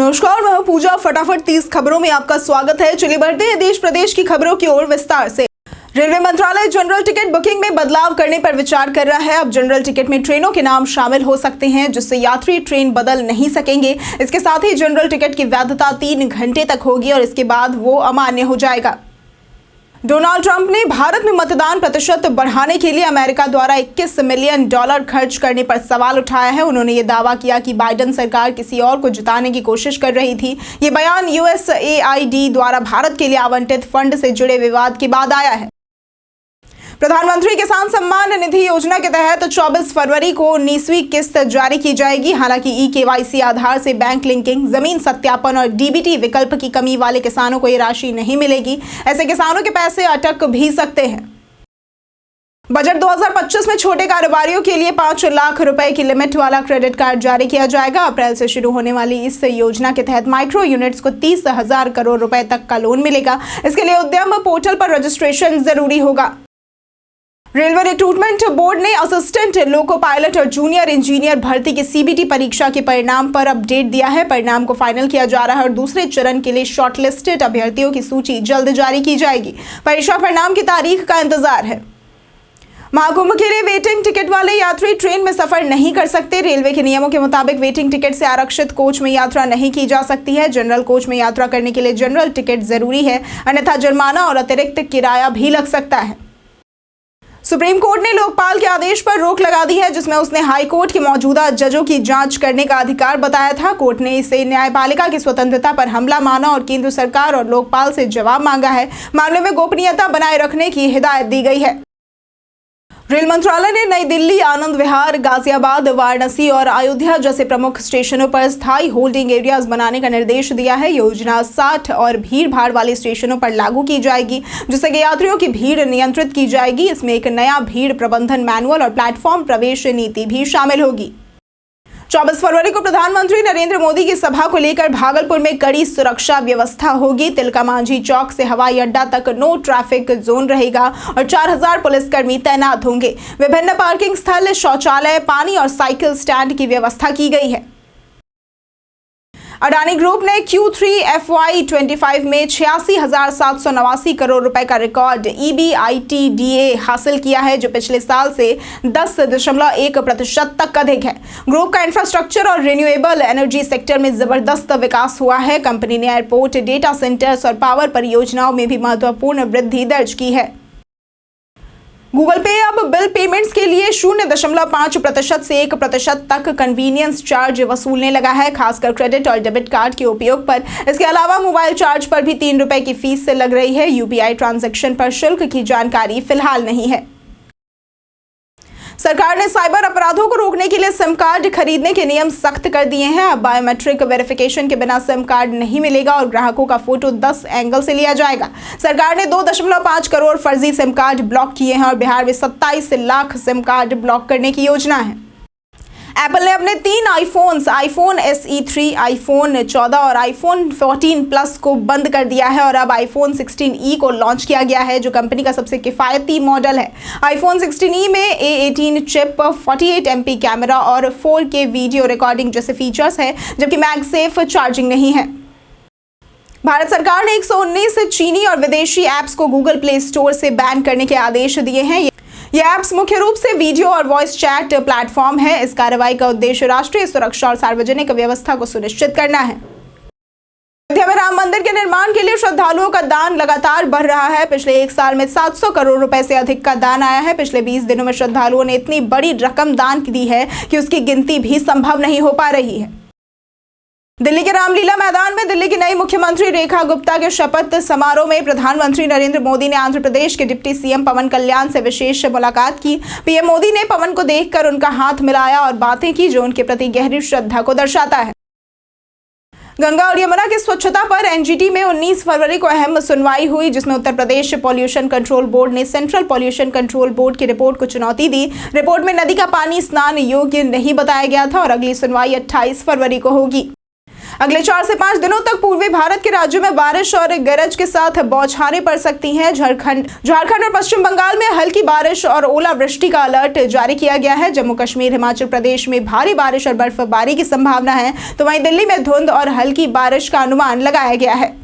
नमस्कार, मैं हूं पूजा। फटाफट 30 खबरों में आपका स्वागत है। चलिए बढ़ते हैं देश प्रदेश की खबरों की ओर विस्तार से। रेलवे मंत्रालय जनरल टिकट बुकिंग में बदलाव करने पर विचार कर रहा है। अब जनरल टिकट में ट्रेनों के नाम शामिल हो सकते हैं, जिससे यात्री ट्रेन बदल नहीं सकेंगे। इसके साथ ही जनरल टिकट की वैधता 3 घंटे तक होगी और इसके बाद वो अमान्य हो जाएगा। डोनाल्ड ट्रंप ने भारत में मतदान प्रतिशत बढ़ाने के लिए अमेरिका द्वारा $21 मिलियन खर्च करने पर सवाल उठाया है। उन्होंने ये दावा किया कि बाइडेन सरकार किसी और को जिताने की कोशिश कर रही थी। ये बयान USAID द्वारा भारत के लिए आवंटित फंड से जुड़े विवाद के बाद आया है। प्रधानमंत्री किसान सम्मान निधि योजना के तहत 24 फरवरी को 19वीं किस्त जारी की जाएगी। हालांकि eKYC आधार से बैंक लिंकिंग, जमीन सत्यापन और DBT विकल्प की कमी वाले किसानों को ये राशि नहीं मिलेगी। ऐसे किसानों के पैसे अटक भी सकते हैं। बजट 2025 में छोटे कारोबारियों के लिए 5 लाख रुपए की लिमिट वाला क्रेडिट कार्ड जारी किया जाएगा। अप्रैल से शुरू होने वाली इस योजना के तहत माइक्रो यूनिट्स को 30,000 करोड़ रुपए तक का लोन मिलेगा। इसके लिए उद्यम पोर्टल पर रजिस्ट्रेशन जरूरी होगा। रेलवे रिक्रूटमेंट बोर्ड ने असिस्टेंट लोको पायलट और जूनियर इंजीनियर भर्ती की CBT परीक्षा के परिणाम पर अपडेट दिया है। परिणाम को फाइनल किया जा रहा है और दूसरे चरण के लिए शॉर्टलिस्टेड अभ्यर्थियों की सूची जल्द जारी की जाएगी। परीक्षा परिणाम की तारीख का इंतजार है। महाकुंभ के लिए वेटिंग टिकट वाले यात्री ट्रेन में सफर नहीं कर सकते। रेलवे के नियमों के मुताबिक वेटिंग टिकट से आरक्षित कोच में यात्रा नहीं की जा सकती है। जनरल कोच में यात्रा करने के लिए जनरल टिकट जरूरी है, अन्यथा जुर्माना और अतिरिक्त किराया भी लग सकता है। सुप्रीम कोर्ट ने लोकपाल के आदेश पर रोक लगा दी है, जिसमें उसने हाई कोर्ट के मौजूदा जजों की जांच करने का अधिकार बताया था। कोर्ट ने इसे न्यायपालिका की स्वतंत्रता पर हमला माना और केंद्र सरकार और लोकपाल से जवाब मांगा है। मामले में गोपनीयता बनाए रखने की हिदायत दी गई है। रेल मंत्रालय ने नई दिल्ली, आनंद विहार, गाजियाबाद, वाराणसी और अयोध्या जैसे प्रमुख स्टेशनों पर स्थायी होल्डिंग एरियाज बनाने का निर्देश दिया है। योजना 60 और भीड़ भाड़ वाले स्टेशनों पर लागू की जाएगी, जिससे कि यात्रियों की भीड़ नियंत्रित की जाएगी। इसमें एक नया भीड़ प्रबंधन मैनुअल और प्लेटफॉर्म प्रवेश नीति भी शामिल होगी। 24 फरवरी को प्रधानमंत्री नरेंद्र मोदी की सभा को लेकर भागलपुर में कड़ी सुरक्षा व्यवस्था होगी। तिलका मांझी चौक से हवाई अड्डा तक नो ट्रैफिक जोन रहेगा और 4000 पुलिसकर्मी तैनात होंगे। विभिन्न पार्किंग स्थल, शौचालय, पानी और साइकिल स्टैंड की व्यवस्था की गई है। अडानी ग्रुप ने Q3 FY25 में 86,789 करोड़ रुपए का रिकॉर्ड EBITDA हासिल किया है, जो पिछले साल से 10.1% तक अधिक है। ग्रुप का इंफ्रास्ट्रक्चर और रिन्यूएबल एनर्जी सेक्टर में जबरदस्त विकास हुआ है। कंपनी ने एयरपोर्ट, डेटा सेंटर्स और पावर परियोजनाओं में भी महत्वपूर्ण वृद्धि दर्ज की है। गूगल पे अब बिल पेमेंट्स के लिए 0.5% से 1% तक कन्वीनियंस चार्ज वसूलने लगा है, खासकर क्रेडिट और डेबिट कार्ड के उपयोग पर। इसके अलावा मोबाइल चार्ज पर भी 3 रुपए की फीस से लग रही है। UPI ट्रांजैक्शन पर शुल्क की जानकारी फिलहाल नहीं है। सरकार ने साइबर अपराधों को रोकने के लिए सिम कार्ड खरीदने के नियम सख्त कर दिए हैं। अब बायोमेट्रिक वेरिफिकेशन के बिना सिम कार्ड नहीं मिलेगा और ग्राहकों का फोटो 10 एंगल से लिया जाएगा। सरकार ने 2.5 करोड़ फर्जी सिम कार्ड ब्लॉक किए हैं और बिहार में 27 लाख सिम कार्ड ब्लॉक करने की योजना है। एप्पल ने अपने 3 आईफोन SE3, आईफोन 14 और आईफोन 14 प्लस को बंद कर दिया है और अब आईफोन 16e को लॉन्च किया गया है, जो कंपनी का सबसे किफायती मॉडल है। आईफोन 16e में A18 चिप, 48 MP कैमरा और 4K वीडियो रिकॉर्डिंग जैसे फीचर्स है, जबकि मैगसेफ चार्जिंग नहीं है। भारत सरकार ने 119 चीनी और विदेशी ऐप्स को गूगल प्ले स्टोर से बैन करने के आदेश दिए हैं। ये ऐप्स मुख्य रूप से वीडियो और वॉइस चैट प्लेटफॉर्म है। इस कार्रवाई का उद्देश्य राष्ट्रीय सुरक्षा और सार्वजनिक व्यवस्था को सुनिश्चित करना है। अयोध्या में राम मंदिर के निर्माण के लिए श्रद्धालुओं का दान लगातार बढ़ रहा है। पिछले 1 साल में 700 करोड़ रुपए से अधिक का दान आया है। पिछले 20 दिनों में श्रद्धालुओं ने इतनी बड़ी रकम दान दी है कि उसकी गिनती भी संभव नहीं हो पा रही है। दिल्ली के रामलीला मैदान में दिल्ली की नई मुख्यमंत्री रेखा गुप्ता के शपथ समारोह में प्रधानमंत्री नरेंद्र मोदी ने आंध्र प्रदेश के डिप्टी CM पवन कल्याण से विशेष मुलाकात की। PM मोदी ने पवन को देखकर उनका हाथ मिलाया और बातें की, जो उनके प्रति गहरी श्रद्धा को दर्शाता है। गंगा और यमुना की स्वच्छता पर NGT में 19 फरवरी को अहम सुनवाई हुई, जिसमें Uttar Pradesh pollution control board ने सेंट्रल पॉल्यूशन कंट्रोल बोर्ड की रिपोर्ट को चुनौती दी। रिपोर्ट में नदी का पानी स्नान योग्य नहीं बताया गया था और अगली सुनवाई 28 फरवरी को होगी। अगले 4 से 5 दिनों तक पूर्वी भारत के राज्यों में बारिश और गरज के साथ बौछारें पड़ सकती हैं। झारखंड और पश्चिम बंगाल में हल्की बारिश और ओलावृष्टि का अलर्ट जारी किया गया है। जम्मू कश्मीर, हिमाचल प्रदेश में भारी बारिश और बर्फबारी की संभावना है, तो वहीं दिल्ली में धुंध और हल्की बारिश का अनुमान लगाया गया है।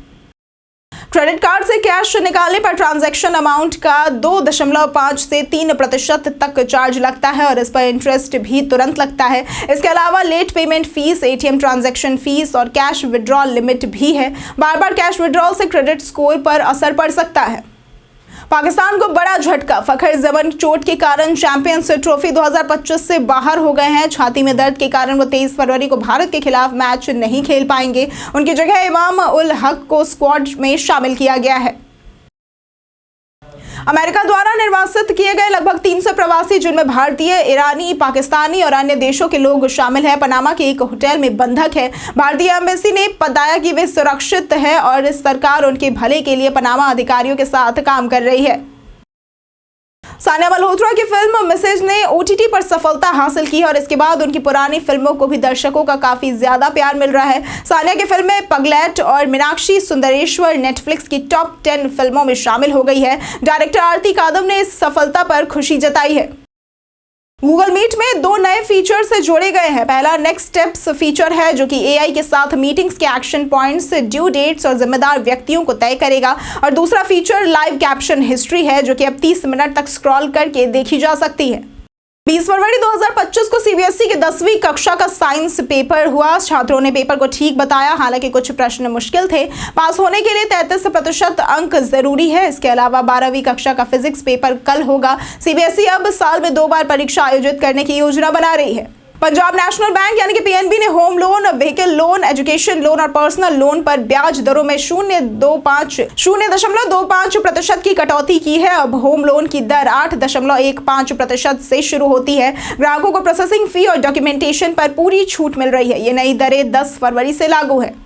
क्रेडिट कार्ड से कैश निकालने पर ट्रांजैक्शन अमाउंट का 2.5 से 3% तक चार्ज लगता है और इस पर इंटरेस्ट भी तुरंत लगता है। इसके अलावा late payment fees, ATM transaction fees और कैश विड्रॉल लिमिट भी है। बार बार कैश विड्रॉल से क्रेडिट स्कोर पर असर पड़ सकता है। पाकिस्तान को बड़ा झटका, फखर जमन चोट के कारण चैंपियंस ट्रॉफी 2025 से बाहर हो गए हैं। छाती में दर्द के कारण वो 23 फरवरी को भारत के खिलाफ मैच नहीं खेल पाएंगे। उनकी जगह इमाम उल हक को स्क्वाड में शामिल किया गया है। अमेरिका द्वारा निर्वासित किए गए लगभग 300 प्रवासी, जिनमें भारतीय, ईरानी, पाकिस्तानी और अन्य देशों के लोग शामिल हैं, पनामा के एक होटल में बंधक है। भारतीय एम्बेसी ने बताया कि वे सुरक्षित है और सरकार उनके भले के लिए पनामा अधिकारियों के साथ काम कर रही है। सानिया मल्होत्रा की फिल्म मिसेज ने ओटीटी पर सफलता हासिल की और इसके बाद उनकी पुरानी फिल्मों को भी दर्शकों का काफी ज्यादा प्यार मिल रहा है। सानिया की फिल्में पगलैट और मीनाक्षी सुंदरेश्वर नेटफ्लिक्स की टॉप 10 फिल्मों में शामिल हो गई है। डायरेक्टर आरती कादम ने इस सफलता पर खुशी जताई है। गूगल मीट में 2 नए फीचर्स जोड़े गए हैं। पहला नेक्स्ट स्टेप्स फीचर है, जो कि एआई के साथ मीटिंग्स के एक्शन पॉइंट्स, ड्यू डेट्स और जिम्मेदार व्यक्तियों को तय करेगा। और दूसरा फीचर लाइव कैप्शन हिस्ट्री है, जो कि अब 30 मिनट तक स्क्रॉल करके देखी जा सकती है। 20 फरवरी 2025 को सीबीएसई की 10वीं कक्षा का साइंस पेपर हुआ। छात्रों ने पेपर को ठीक बताया, हालांकि कुछ प्रश्न मुश्किल थे। पास होने के लिए 33% अंक जरूरी है। इसके अलावा 12वीं कक्षा का फिजिक्स पेपर कल होगा। सीबीएसई अब साल में 2 बार परीक्षा आयोजित करने की योजना बना रही है। पंजाब नेशनल बैंक यानी कि पीएनबी ने home loan, vehicle loan, education loan और पर्सनल लोन पर ब्याज दरों में 0.25% की कटौती की है। अब होम लोन की दर 8.15% से शुरू होती है। ग्राहकों को प्रोसेसिंग फी और डॉक्यूमेंटेशन पर पूरी छूट मिल रही है। ये नई दरें 10 फरवरी से लागू है।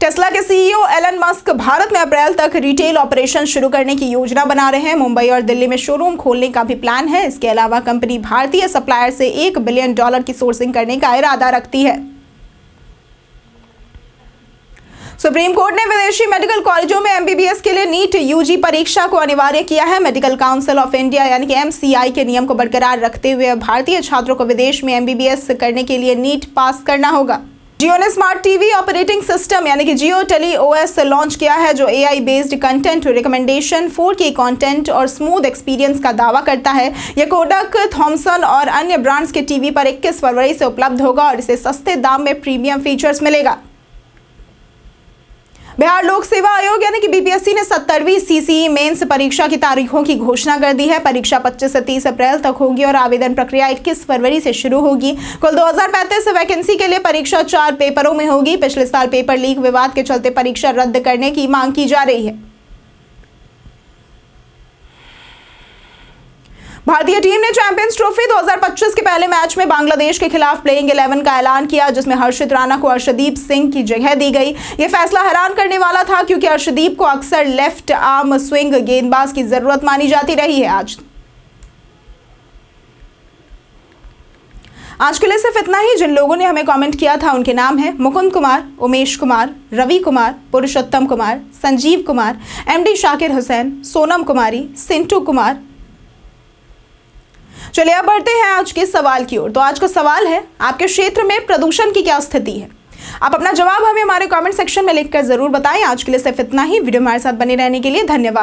टेस्ला के सीईओ एलन मस्क भारत में अप्रैल तक रिटेल ऑपरेशन शुरू करने की योजना बना रहे हैं। मुंबई और दिल्ली में शोरूम खोलने का भी प्लान है। इसके अलावा कंपनी भारतीय सप्लायर से $1 बिलियन की सोर्सिंग करने का इरादा रखती है। सुप्रीम कोर्ट ने विदेशी मेडिकल कॉलेजों में एमबीबीएस के लिए नीट यूजी परीक्षा को अनिवार्य किया है। मेडिकल काउंसिल ऑफ इंडिया यानी कि एमसीआई के नियम को बरकरार रखते हुए भारतीय छात्रों को विदेश में एमबीबीएस करने के लिए नीट पास करना होगा। जियो ने स्मार्ट टीवी ऑपरेटिंग सिस्टम यानी कि जियो टेली ओएस लॉन्च किया है, जो AI based content recommendation, 4K content और स्मूथ एक्सपीरियंस का दावा करता है। यह कोडक, थॉमसन और अन्य ब्रांड्स के टीवी पर 21 फरवरी से उपलब्ध होगा और इसे सस्ते दाम में प्रीमियम फीचर्स मिलेगा। बिहार लोक सेवा आयोग यानी कि बीपीएससी ने 70वीं सीसीई मेंस परीक्षा की तारीखों की घोषणा कर दी है। परीक्षा 25 से 30 अप्रैल तक होगी और आवेदन प्रक्रिया 21 फरवरी से शुरू होगी। कुल 2035 वैकेंसी के लिए परीक्षा 4 पेपरों में होगी। पिछले साल पेपर लीक विवाद के चलते परीक्षा रद्द करने की मांग की जा रही है। भारतीय टीम ने चैंपियंस ट्रॉफी 2025 के पहले मैच में बांग्लादेश के खिलाफ प्लेइंग 11 का ऐलान किया, जिसमें हर्षित राणा को अर्शदीप सिंह की जगह दी गई। यह फैसला हैरान करने वाला था, क्योंकि अर्शदीप को अक्सर लेफ्ट आर्म स्विंग गेंदबाज की जरूरत मानी जाती रही है। आज के लिए सिर्फ इतना ही। जिन लोगों ने हमें कमेंट किया था उनके नाम हैं मुकुंद कुमार, उमेश कुमार, रवि कुमार, पुरुषोत्तम कुमार, संजीव कुमार, एमडी शाकिर हुसैन, सोनम कुमारी, सिंटू कुमार। चलिए अब बढ़ते हैं आज के सवाल की ओर। तो आज का सवाल है, आपके क्षेत्र में प्रदूषण की क्या स्थिति है? आप अपना जवाब हमें हमारे कमेंट सेक्शन में लिखकर जरूर बताएं। आज के लिए सिर्फ इतना ही। वीडियो हमारे साथ बने रहने के लिए धन्यवाद।